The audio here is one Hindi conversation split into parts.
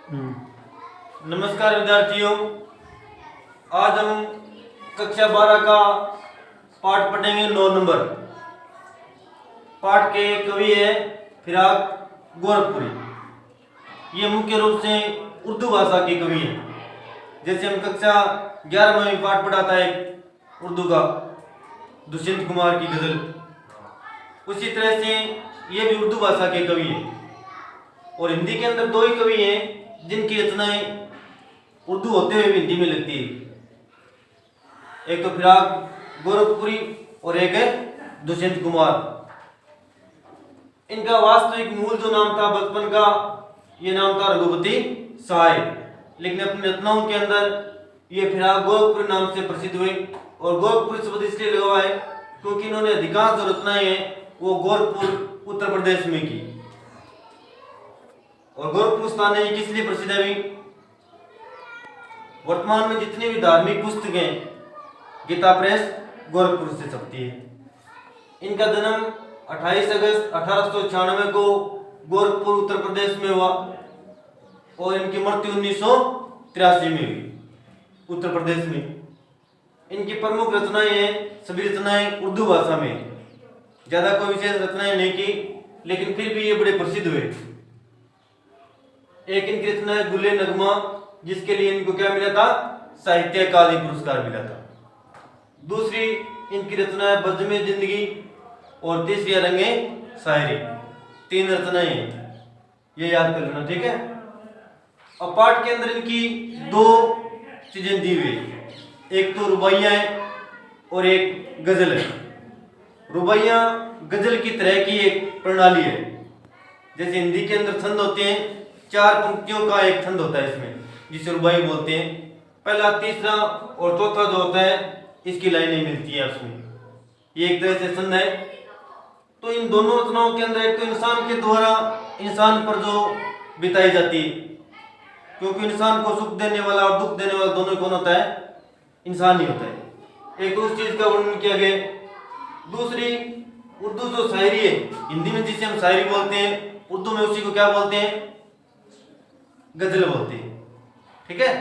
नमस्कार विद्यार्थियों। आज हम कक्षा 12 का पाठ पढ़ेंगे 9 नंबर। पाठ के कवि है फिराक गोरखपुरी। ये मुख्य रूप से उर्दू भाषा के कवि हैं। जैसे हम कक्षा 11 में पाठ पढ़ाता है उर्दू का दुष्यंत कुमार की गजल, उसी तरह से ये भी उर्दू भाषा के कवि हैं। और हिंदी के अंदर दो ही कवि हैं जिनकी रचनाएं उर्दू होते हुए भी हिंदी में लगती है। एक तो फिराक गोरखपुरी और एक है दुष्यंत कुमार। इनका वास्तविक मूल जो नाम था बचपन का, ये नाम था रघुपति सहाय, लेकिन अपनी रचनाओं के अंदर ये फिराक गोरखपुरी नाम से प्रसिद्ध हुए। और गोरखपुरी शब्द इसलिए लगा हुआ है क्योंकि इन्होंने अधिकांश जो रचनाएं हैं वो गोरखपुर उत्तर प्रदेश में की। और गोरखपुर स्थान है किस लिए प्रसिद्ध है? वर्तमान में जितनी भी धार्मिक पुस्तकें गीता प्रेस गोरखपुर से छपती है। इनका जन्म 28 अगस्त 1896 को गोरखपुर उत्तर प्रदेश में हुआ और इनकी मृत्यु 1983 में हुई उत्तर प्रदेश में। इनकी प्रमुख रचनाएं हैं, सभी रचनाएं उर्दू भाषा में, ज्यादा कोई विशेष रचनाएं नहीं की, लेकिन फिर भी ये बड़े प्रसिद्ध हुए। एक इनकी रचना है गुले नगमा, जिसके लिए इनको क्या मिला था? साहित्य अकादमी पुरस्कार मिला था। दूसरी इनकी रचना है बज़्म जिंदगी और तीसरी है रंगे शायरी। 3 रचनाएं हैं, ये याद कर लेना, ठीक है। अब पाठ के अंदर इनकी 2 चीजें दी हुई, एक तो रुबाइयां है और एक गजल है। रुबाइयां गजल की तरह की एक प्रणाली है। जैसे हिंदी के अंदर छंद होते हैं, 4 पंक्तियों का एक छंद होता है इसमें, जिसे रुबाई बोलते हैं। पहला, तीसरा और चौथा जो होता है इसकी लाइनें मिलती है उसमें, ये एक तरह से छंद है। तो इन दोनों रचनाओं के अंदर एक तो इंसान के द्वारा इंसान पर जो बिताई जाती है, क्योंकि इंसान को सुख देने वाला और दुख देने वाला दोनों कौन होता है? इंसान ही होता है। एक उस चीज का वर्णन किया गया। दूसरी, उर्दू जो शायरी है, हिंदी में जिसे हम शायरी बोलते हैं, उर्दू में उसी को क्या बोलते हैं? गजल बोलते हैं, ठीक है।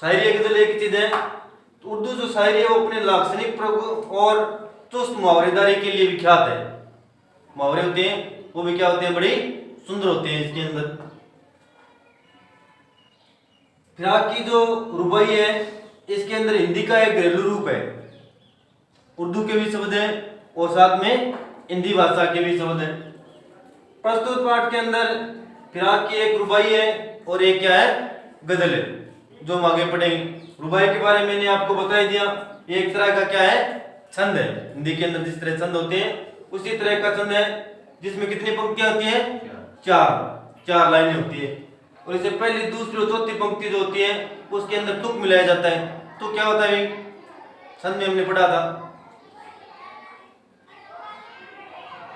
शायरी गजल एक चीज है। तो उर्दू जो शायरी है वो अपने लाक्षणिक प्रयोग और चुस्त मुहावरेदारी के लिए विख्यात है। मुहावरे होते हैं वो भी क्या होते हैं? बड़ी सुंदर होते हैं इसके अंदर। फिराक की जो रुबाई है इसके अंदर हिंदी का एक घरेलू रूप है, उर्दू के भी शब्द हैं और साथ में हिंदी भाषा के भी शब्द हैं। प्रस्तुत पाठ के अंदर फिराक की एक रुबाई है और एक क्या है? गजल है, जो हम आगे पढ़ेंगे। रुबाई के बारे में मैंने आपको बता ही दिया, ये एक तरह का क्या है? छंद है। हिंदी के अंदर जिस तरह छंद होते हैं उसी तरह का छंद है, जिसमें कितनी पंक्तियां होती हैं? 4 लाइनें होती है। और इसे पहली, दूसरी और चौथी पंक्ति जो होती है उसके अंदर तुक मिलाया जाता है। तो क्या होता है? छंद में हमने पढ़ा था,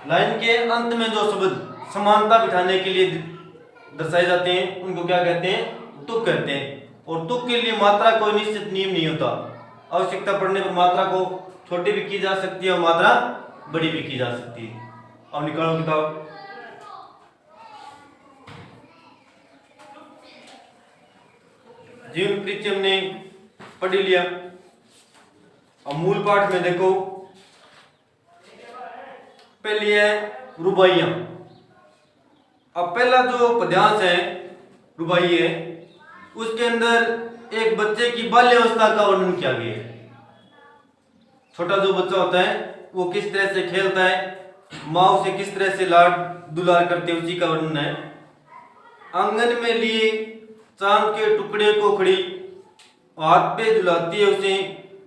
लाइन के अंत में जो शब्द समानता बिठाने के लिए दर्शाए जाते हैं उनको क्या कहते हैं? तुक कहते हैं। और तुक के लिए मात्रा कोई निश्चित नियम नहीं होता। आवश्यकता पड़ने पर मात्रा को छोटी भी की जा सकती है और मात्रा बड़ी भी की जा सकती है। अब निकालो किताब। जीवन परिचय हमने पढ़ लिया। अब मूल पाठ में देखो, पहली है रुबाइयां। अब पहला जो पद्यांश है रुबाई है, उसके अंदर एक बच्चे की बाल्यावस्था का वर्णन किया गया है। छोटा जो बच्चा होता है वो किस तरह से खेलता है, माँ उसे किस तरह से लाड दुलार करते हैं, उसी का वर्णन है। आंगन में लिए चांद के टुकड़े को खड़ी, हाथ पे झुलाती है उसे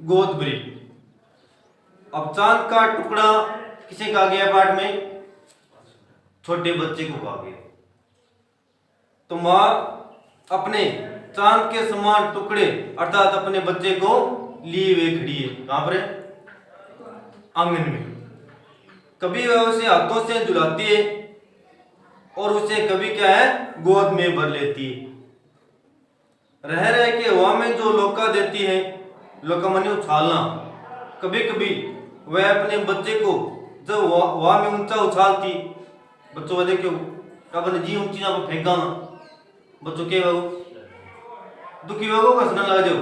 गोद भरी। अब चांद का टुकड़ा किसे कहा गया पाठ में? छोटे बच्चे को कहा गया। तो माँ अपने चांद के समान टुकड़े अर्थात अपने बच्चे को लिए हुए खड़ी है। कहां पर? आंगन में। कभी वह उसे हाथों से झुलाती है और उसे कभी क्या है? गोद में भर लेती है। रह रह के हवा में जो लोका देती है, लोका माने उछालना, कभी कभी वह अपने बच्चे को जब हवा में ऊंचा उछालती, बच्चों वजह क्यों? जी ऊंची ना फेंका ना, बच्चों के वो दुखी हो गो हंसने लग जाओ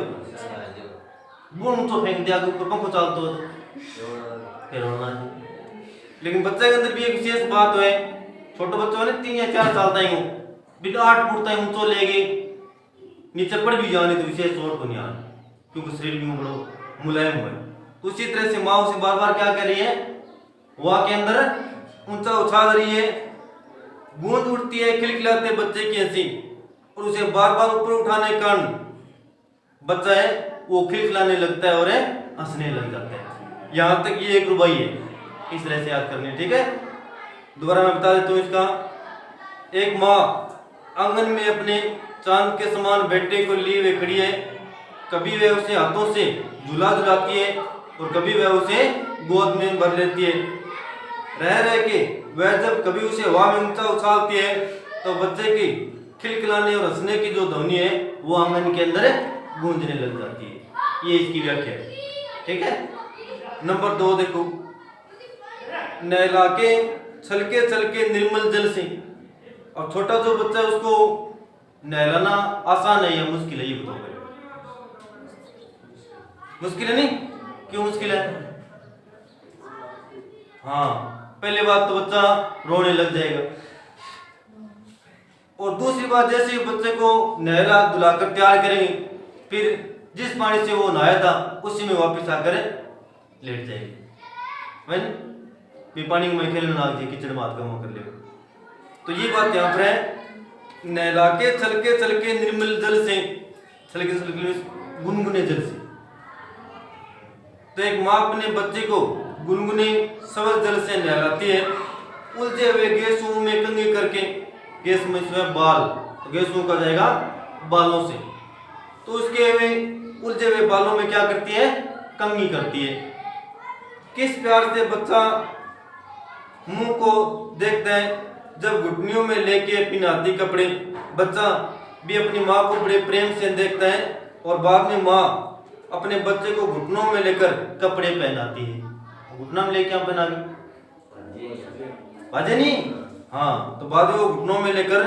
बुन तो फेंक दिया ऊपर पंखो चालतो फिर रोना। लेकिन बच्चे के अंदर भी एक विशेष बात है, छोटे बच्चों ने 3 या 4 साल तक हो बिना 8 फुट तक ऊंचो ले गए नीचे पड़ भी जाने तो विशेष चोट को नहीं आना, क्योंकि शरीर भी बड़ो मुलायम है। तो उसी तरह से माँ उसे बार बार क्या कर रही है, वहां के अंदर ऊंचा उछाल रही है, गूंज उठती है खिलखिलाते बच्चे की हंसी, और उसे बार बार ऊपर उठाने के कारण बच्चा है वो खिलखिलाने लगता है और हंसने लग जाता है। यहाँ तक ये एक रुबाई है, इस तरह से याद करनी है। ठीक है, दोबारा मैं बता देता हूँ इसका। एक माँ आंगन में अपने चांद के समान बेटे को लिए हुए खड़ी है, कभी वह उसे हाथों से झूला झुलाती है और कभी वह उसे गोद में भर लेती है। रह रह के वह जब कभी उसे हवा में ऊंचा उछालती है तो बच्चे की खिलखिलाने और हंसने की जो ध्वनि है वो आंगन के अंदर गूंजने लग जाती है। ये इसकी व्याख्या है। ठीक है, नंबर 2 देखो, नहला के छलके छलके निर्मल जल से। अब छोटा जो बच्चा है उसको नहलाना आसान है या मुश्किल है, ये बताओ। मुश्किल है नहीं, क्यों मुश्किल है? हाँ, पहली बात तो बच्चा रोने लग जाएगा, और दूसरी बात जैसे ही बच्चे को नहला धुलाकर तैयार करेंगे फिर जिस पानी से वो नहाया था उसी में वापस आकर लेट जाएगी। भी पानी में खेलने लग जाए, किचड़ में हाथ का मुंह कर ले। तो ये बात यहाँ पर है, नहला के छलके छलके निर्मल जल से, छलके छलके गुनगुने जल से। तो एक माँ अपने बच्चे को गुनगुने सबज जल से नहलाती है, उलझे हुए गेसों में कंघी करके। गेस में इसमें बाल, तो गेसों का जाएगा बालों से, तो उसके में उलझे हुए बालों में क्या करती है, कंघी करती है। किस प्यार से बच्चा मुंह को देखता है जब घुटनियों में लेके पिनाती कपड़े। बच्चा भी अपनी माँ को बड़े प्रेम से देखता है और बाद में माँ अपने बच्चे को घुटनों में लेकर कपड़े पहनाती है। घुटना में लेके क्या पहना बाजे नहीं, हाँ, तो बाद में वो घुटनों में लेकर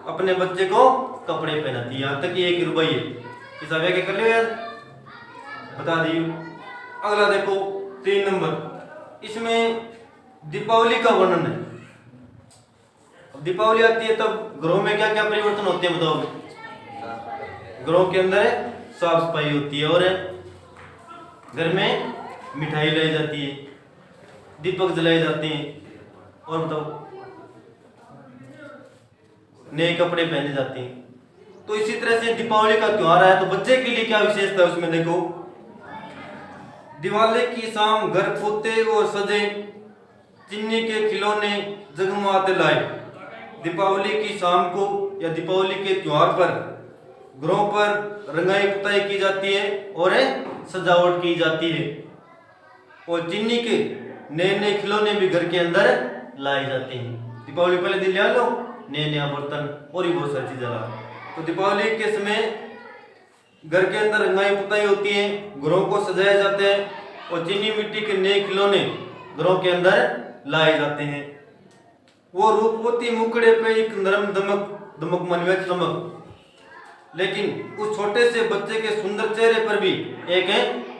अपने बच्चे को कपड़े पहनाती है। यहाँ तक ये एक रुबाई है। इस व्याख्या कर लियो यार, बता दी। अगला देखो 3 नंबर, इसमें दीपावली का वर्णन है। दीपावली आती है तब घरों में क्या क्या परिवर्तन होते हैं बताओ। घरों के अंदर साफ सफाई होती है और घर में मिठाई लाई जाती है, दीपक जलाए जाते हैं, और बताओ नए कपड़े पहने जाते हैं। तो इसी तरह से दीपावली का त्योहार है तो बच्चे के लिए क्या विशेषता है उसमें देखो। दिवाली की शाम घर पोते और सजे, चिन्नी के खिलौने जगमगाते लाए। दीपावली की शाम को या दीपावली के त्योहार पर घरों पर रंगाई पुताई की जाती है और सजावट की जाती है, और चिन्नी के नए नए खिलौने भी घर के अंदर लाए जाते हैं। दीपावली पहले दिन ले लो नए नया बर्तन और भी बहुत सारी चीजें ला। तो दीपावली के समय घर के अंदर रंगाई पुताई होती है, घरों को सजाया जाता है और चीनी मिट्टी के नए खिलौने घरों के अंदर लाए जाते हैं। वो रूपवती मुखड़े पे एक नरम दमक दमक मनवे चमक, लेकिन उस छोटे से बच्चे के सुंदर चेहरे पर भी एक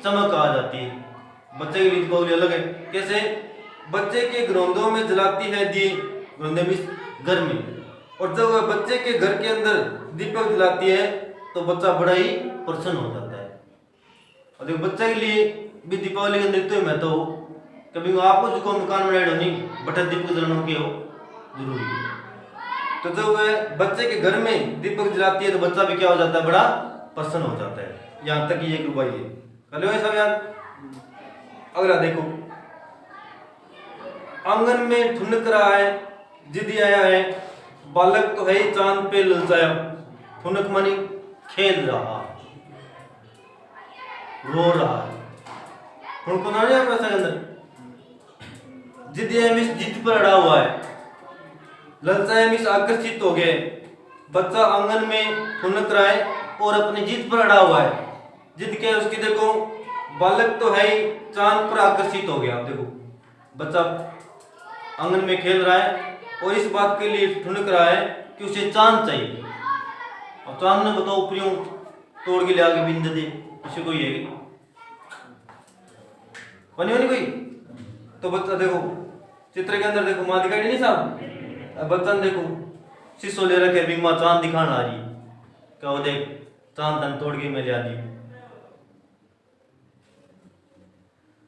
चमक आ जाती है। बच्चे के लिए दीपावली अलग है। कैसे? बच्चे के घरोंदों में जलाती है दिए, घरोंदे में घर में, और जब वह बच्चे के घर के अंदर दीपक जलाती है तो बच्चा बड़ा ही प्रसन्न हो जाता है। और देखो बच्चे के लिए भी दीपावली का नृत्य में तो कभी आपको जो कोई मकान बनाए हो नहीं बटा दीपक जलाना के हो जरूरी है। तो जब वह बच्चे के घर में दीपक जलाती है तो बच्चा भी क्या हो जाता है, बड़ा प्रसन्न हो जाता है। यहाँ तक ये रुबाई है। कल ऐसा यार। अगला देखो, आंगन में ठुनक रहा है जिद आया है, बालक तो है चांद पे ललचाया। ठुनक मानी खेल रहा, रो रहा है। ठुनक ना नहीं आपका अंदर जिद मिस जिद पर अड़ा हुआ है, ललचाया मिस आकर्षित हो गए। बच्चा आंगन में ठुनक रहा है और अपनी जिद पर अड़ा हुआ है। जिद क्या है उसकी देखो, बालक तो है चांद पर आकर्षित हो गया। देखो बच्चा आंगन में खेल रहा है और इस बात के लिए ठुनक रहा है कि उसे चांद चाहिए। और चांद ने बताओ ऊपरियों तोड़ के ले आके बिंद दे, इसे कोई है बनी हो नहीं कोई। तो बच्चा देखो चित्र के अंदर देखो माँ दिखाई नहीं साहब, अब बच्चा देखो शीशो ले रखे भी माँ चांद दिखाना आ रही, क्या वो देख चांद तन तोड़ के मैं ले आ दी।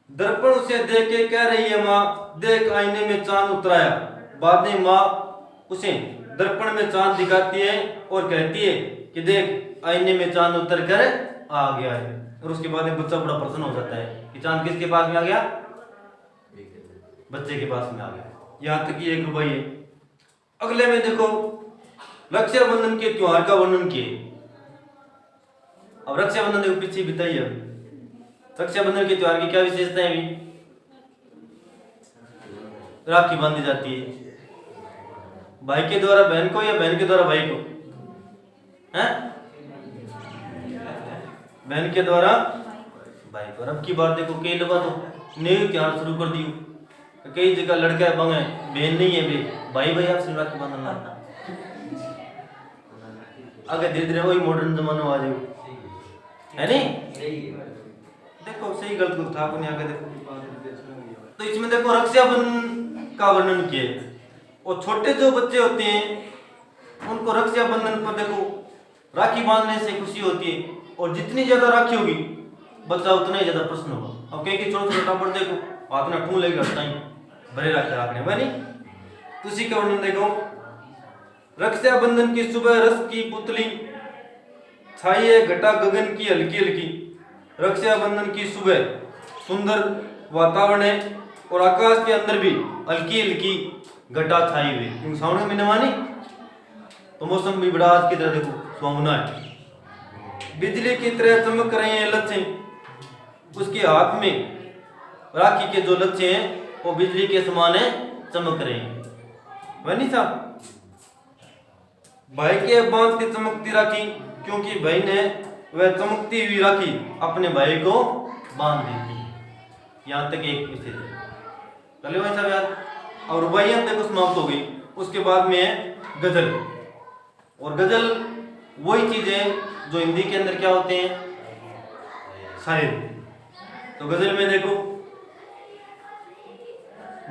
दर्पण उसे देख के कह रही है माँ देख आईने में चांद उतराया। बाद में माँ उसे दर्पण में चांद दिखाती है और कहती है कि देख आईने में चांद उतर कर आ गया है। और उसके बाद में बच्चा बड़ा प्रसन्न हो जाता है कि चांद किसके पास में आ गया, बच्चे के पास में आ गया। यहाँ तक कि 1 रुपये है। अगले में देखो रक्षाबंधन के त्योहार का वर्णन किए। अब रक्षाबंधन देखो पीछे बताइए, रक्षाबंधन के त्योहार की क्या विशेषताएं भी, राखी बांधी जाती है भाई के द्वारा बहन को या बहन के द्वारा भाई को, हैं? बहन के द्वारा भाई को। अब की बात देखो कई लोग तो नए त्योहार शुरू कर दियो, कई जगह लड़का है बंग है बहन नहीं है बे भाई भाई आपसे राखी बांधना। आगे धीरे धीरे वही मॉडर्न जमाना आ जाए, है नहीं? देखो सही गलत को था अपने आगे देखो। तो इसमें देखो रक्षाबंधन का वर्णन किया, और छोटे जो बच्चे होते हैं उनको रक्षाबंधन पर देखो राखी बांधने से खुशी होती है, और जितनी ज्यादा राखी होगी बच्चा उतना ही ज्यादा प्रसन्न होगा। अब कहीं की छोटे छोटे टापड़ देखो हाथ में ठूं लेकर हटता ही भरे रखते रखने में नहीं। तो उसी का वर्णन देखो रक्षाबंधन की सुबह रस की पुतली छाई है घटा गगन की हल्की हल्की। रक्षाबंधन की सुबह सुंदर वातावरण है और आकाश के अंदर भी हल्की हल्की घटा छाई हुई, क्योंकि सावन में महीने मानी तो मौसम भी बड़ा आज की तरह देखो सुहावना है। बिजली की तरह चमक रहे हैं लच्छे, उसके हाथ में राखी के जो लच्छे हैं वो बिजली के समान है चमक रहे हैं। वही साहब भाई के बांधती चमकती राखी, क्योंकि भाई ने वह चमकती हुई राखी अपने भाई को बांध दी थी। यहाँ तक एक विषय चले भाई साहब यार। और रुबाइयां देखो समाप्त हो गई। उसके बाद में है गजल, और गजल वही चीज है जो हिंदी के अंदर क्या होते हैं, शायर। तो गजल में देखो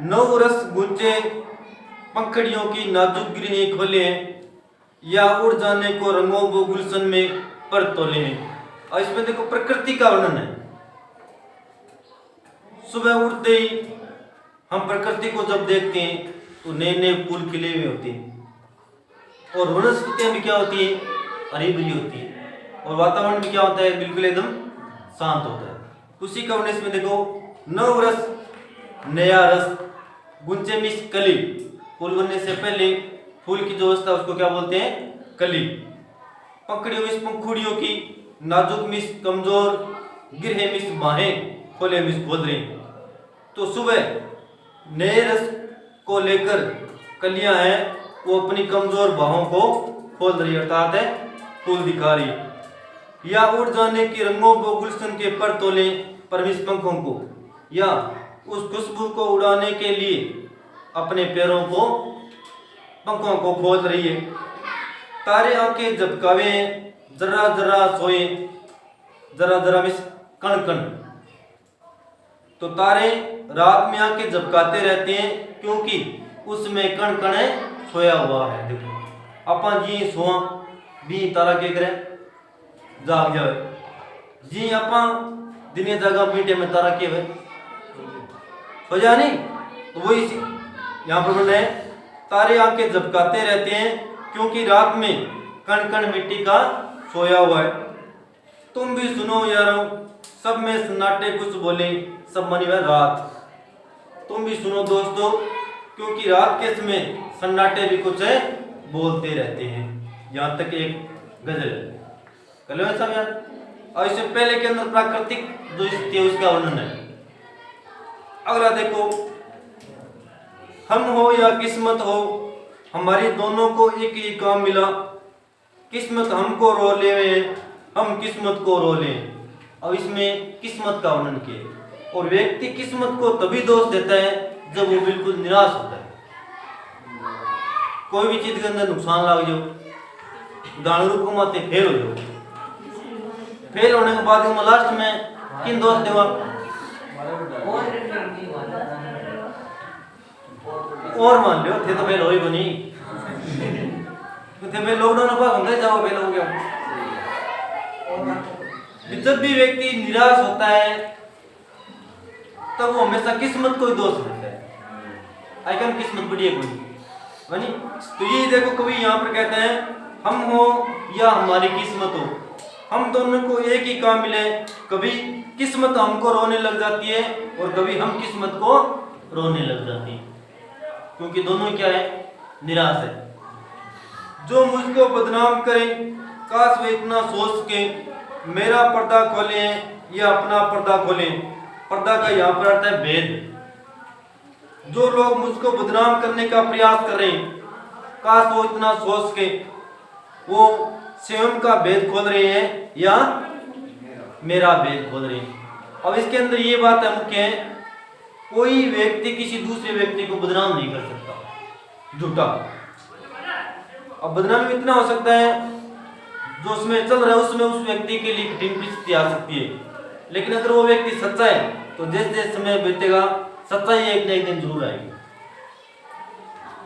नौ रस गुंजे पंखड़ियों की नाजुक गिरने खोले हैं, या उड़ जाने को रंगों वो गुलशन में पर तोले हैं। और इसमें देखो प्रकृति का वर्णन है। सुबह उठते ही हम प्रकृति को जब देखते हैं तो नए नए फूल खिले हुए होते हैं, और वनस्पतियां भी क्या होती है, हरी भरी होती है, और वातावरण भी क्या होता है, बिल्कुल एकदम शांत होता है। उसी का वर्णन इसमें देखो नव रस नया रस गुंजे मिस कली। फूल बनने से पहले फूल की जो अवस्था उसको क्या बोलते हैं, कली। पकड़ियों मिस पंखुड़ियों की नाजुक मिस कमजोर, गिरहे मिस बाहें, खोले मिस खोदरे। तो सुबह नए रस को लेकर कलियां हैं वो अपनी कमजोर बाहों को खोल रही, अर्थात है फूल दिखा रही। या उड़ जाने की रंगों को गुलशन के पर तोले परमिस पंखों को, या उस खुशबू को उड़ाने के लिए अपने पैरों को पंखों को खोल रही है। तारे आंखें झपकावे जरा जरा सोए, जरा जरा मिस कण कण। तो तारे रात में आंखें झपकाते रहते हैं क्योंकि उसमें कण कण सोया हुआ है। देखो अपन जी सोआ भी तारा के करे जाग जाए जी, अपन दिन जगह मीठे में तारा के वे सो जा नहीं। तो वही यहाँ पर बोल रहे हैं तारे आंखें झपकाते रहते हैं क्योंकि रात में कण कण मिट्टी का सोया हुआ है। तुम भी सुनो यारो सब में सन्नाटे कुछ बोले, सब मनी में रात। तुम भी सुनो दोस्तों क्योंकि रात के समय सन्नाटे भी कुछ है बोलते रहते हैं। यहाँ तक एक गजल कल सब यार। और इससे पहले के अंदर प्राकृतिक जो स्थिति है उसका वर्णन है। अगला देखो हम हो या किस्मत हो, हमारी दोनों को एक ही काम मिला। किस्मत हमको रो ले हम किस्मत को रो ले। अब इसमें किस्मत का वर्णन किया, और व्यक्ति किस्मत को तभी दोष देता है जब वो बिल्कुल निराश होता है। कोई भी चीज के अंदर नुकसान लग जाओ दान रूप कमाते फेल हो जाओ। फेल होने के बाद में लास्ट में किन दोस्त देवा और मान लो थे तो फेल हो ही को नहीं तो थे फेल लॉकडाउन का होंगे जाओ फेल हो गया। जब भी व्यक्ति निराश होता है तब वो हमेशा किस्मत को ही दोष देता है। आई कैन किस्मत बढ़िया कोई बनी। तो ये देखो कवि यहाँ पर कहते हैं हम हो या हमारी किस्मत हो, हम दोनों को एक ही काम मिले। कभी किस्मत हमको रोने लग जाती है और कभी हम किस्मत को रोने लग जाती है, क्योंकि दोनों क्या है, निराश है। जो मुझको बदनाम करे काश वे इतना सोच के मेरा पर्दा खोले या अपना पर्दा खोले। पर्दा का यहाँ पर अर्थ है भेद। जो लोग मुझको बदनाम करने का प्रयास कर रहे हैं काश वो इतना सोच के वो स्वयं का भेद खोल रहे हैं या मेरा भेद खोल रहे हैं। अब इसके अंदर ये बात है मुख्य है, कोई व्यक्ति किसी दूसरे व्यक्ति को बदनाम नहीं कर सकता, झूठा। अब बदनामी इतना हो सकता है जो उसमें चल रहा है उसमें उस व्यक्ति के लिए कठिन परिस्थिति आ सकती है, लेकिन अगर वो व्यक्ति सच्चा है तो जैसे जैसे समय बीतेगा सच्चाई एक न एक दिन जरूर आएगी।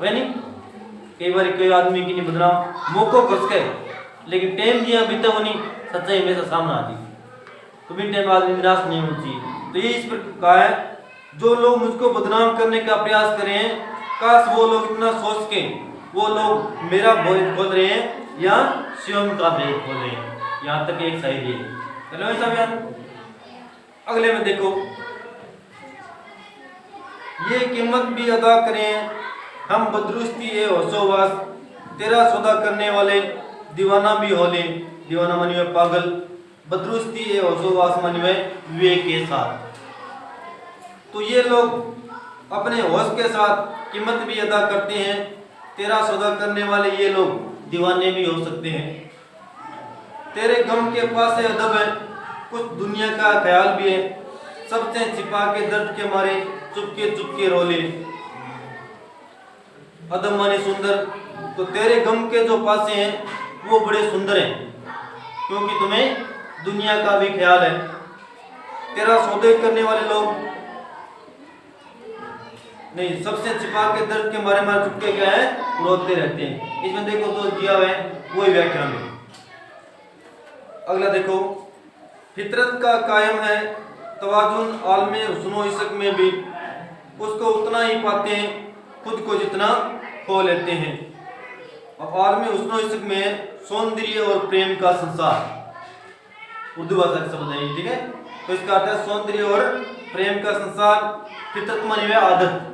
वह नहीं कई बार कोई आदमी की नहीं बदनाम मौकों घुस के, लेकिन टाइम दिया बीते वो नहीं सच्चाई हमेशा सामने आती। तो भी टाइम आदमी निराश नहीं होनी चाहिए। तो ये इस पर कहा है जो लोग मुझको बदनाम करने का प्रयास कर रहे हैं काश वो लोग इतना सोच के वो लोग मेरा भेद खोल रहे हैं या स्वयं का भेद खोल रहे हैं। यहाँ तक एक शायरी है। चलो ऐसा बयान अगले में देखो, ये कीमत भी अदा करें हम बदरुस्ती है होशोवास, तेरा सौदा करने वाले दीवाना भी होले। दीवाना मानी हुए पागल, बदरुस्ती है होशोवास मानी हुए विवेक के साथ। तो ये लोग अपने होश के साथ कीमत भी अदा करते हैं, तेरा सौदा करने वाले ये लोग दीवाने भी हो सकते हैं। तेरे गम के पास है अदब है, कुछ दुनिया का ख्याल भी है, सबसे छिपा के दर्द के मारे चुपके रोले। अदब माने सुंदर, तो तेरे गम के जो पासे हैं वो बड़े सुंदर हैं, क्योंकि तुम्हें दुनिया का भी ख्याल है। तेरा सौदे करने वाले लोग नहीं, सबसे छिपा के दर्द के मारे मारे चुपके क्या है, रोते रहते हैं। इसमें देखो तो जिया है वही व्याख्या में। अगला देखो, फितरत का कायम है तवाजुन आलमे हुस्नो इश्क में भी, उसको उतना ही पाते हैं खुद को जितना खो लेते हैं। और आलमे हुस्नो इश्क में सौंदर्य और प्रेम का संसार, उर्दू भाषा का शब्द है, ठीक है। तो इसका अर्थ है सौंदर्य और प्रेम का संसार। फितरत मानी हुई आदत,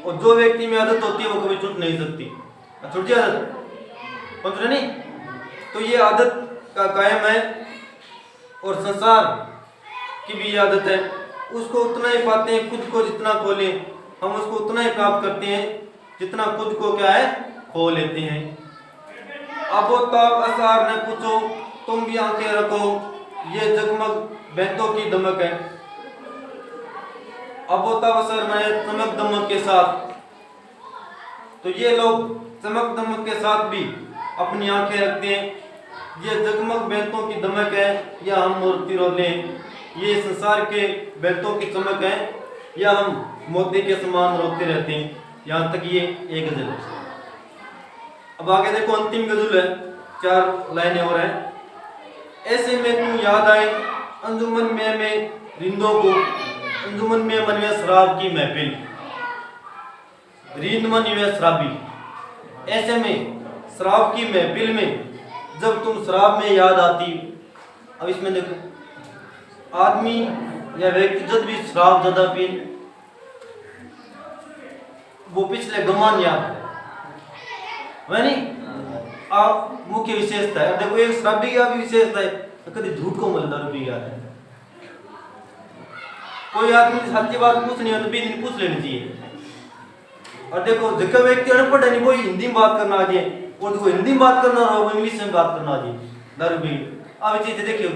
और जो व्यक्ति में आदत होती है वो कभी छूट नहीं सकती। छूट जाए आदत कौन सा नहीं, तो ये आदत का कायम है और संसार की भी आदत है। उसको उतना ही पाते हैं खुद को जितना खोले, हम उसको उतना ही प्राप्त करते हैं जितना खुद को क्या है खो लेते हैं। अब ताब असार ने पूछो तुम भी आंखें रखो, ये जगमग बैंतों की दमक है। अबोतावसर में चमक दमक के साथ, तो ये लोग चमक दमक के साथ भी अपनी आंखें रखते हैं। ये जगमग बैंतों की दमक है या हम मूर्ति रोले, ये संसार के बैंतों की चमक है या हम मोती के समान रोते रहते हैं। यहाँ तक ये एक गजल है। अब आगे देखो अंतिम गजल है, 4 लाइनें और हैं। ऐसे में तू याद आए अंजुमन में रिंदों को, अंजुमन में मनवे शराब की महफिल, रींद मनवे शराबी। ऐसे में शराब की महफिल में जब तुम शराब में याद आती। अब इसमें देखो आदमी या व्यक्ति जब भी शराब ज्यादा पी वो पिछले गमान याद है नहीं। आप मुख्य विशेषता है, देखो एक शराबी की भी विशेषता है, तो कभी झूठ को मल दारू पी जाता है। कोई आदमी सच्ची बात पूछनी हो तो 20 दिन पूछ लेनी चाहिए। और देखो जिसका व्यक्ति अनपढ़ है नहीं वो हिंदी में बात करना आ जाए, और जो हिंदी में बात करना हो वो इंग्लिश में बात करना आ जाए, दारू पी। अब ये चीजें देखिए,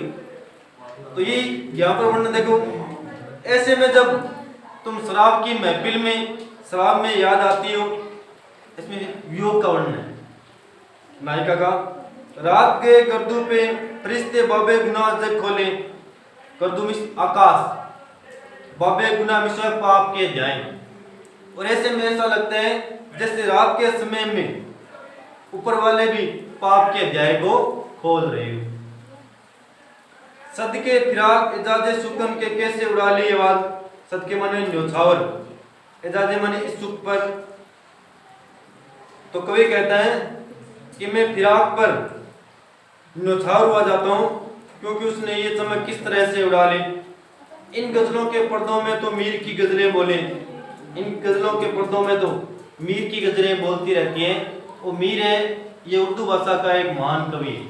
तो ये यहाँ पर वर्णन देखो, ऐसे में जब तुम शराब की महफिल में शराब में याद आती हो, इसमें वियोग का वर्णन है नायिका का रात के गर्दू पे फरिश्ते बाबे गुनाह जग खोले, गर्दू मिस आकाश, बाबे गुनाह मिसो पाप के जाए। और ऐसे में ऐसा लगता है जैसे रात के समय में ऊपर वाले भी पाप के अध्याय को खोल रहे हो। सदके फिराक एजाजे सुकम के कैसे उड़ा ली आवाज, सदके माने न्योछावर, एजाजे माने इस सुख पर। तो कवि कहता है कि मैं फिराक पर न्योछावर हुआ जाता हूं क्योंकि उसने ये चमक किस तरह से उड़ा ली। इन गजलों के पर्दों में तो मीर की गजलें बोले, इन गजलों के पर्दों में तो मीर की गजलें बोलती रहती हैं। वो मीर है, ये उर्दू भाषा का एक महान कवि है।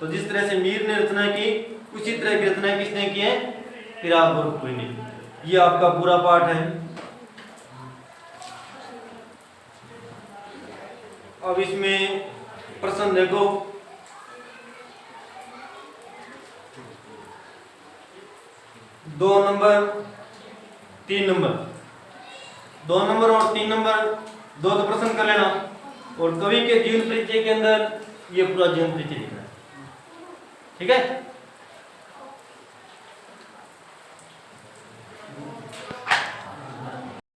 तो जिस तरह से मीर ने रचना की उसी तरह की रचना किसने की है, फिराक गोरखपुरी ने। ये आपका पूरा पाठ है। अब इसमें प्रश्न देखो, दो नंबर 3 नंबर, 2 नंबर और 3 नंबर दो तो प्रश्न कर लेना। और कवि के जीवन परिचय के अंदर ये पूरा जीवन परिचय लिखना है, ठीक है।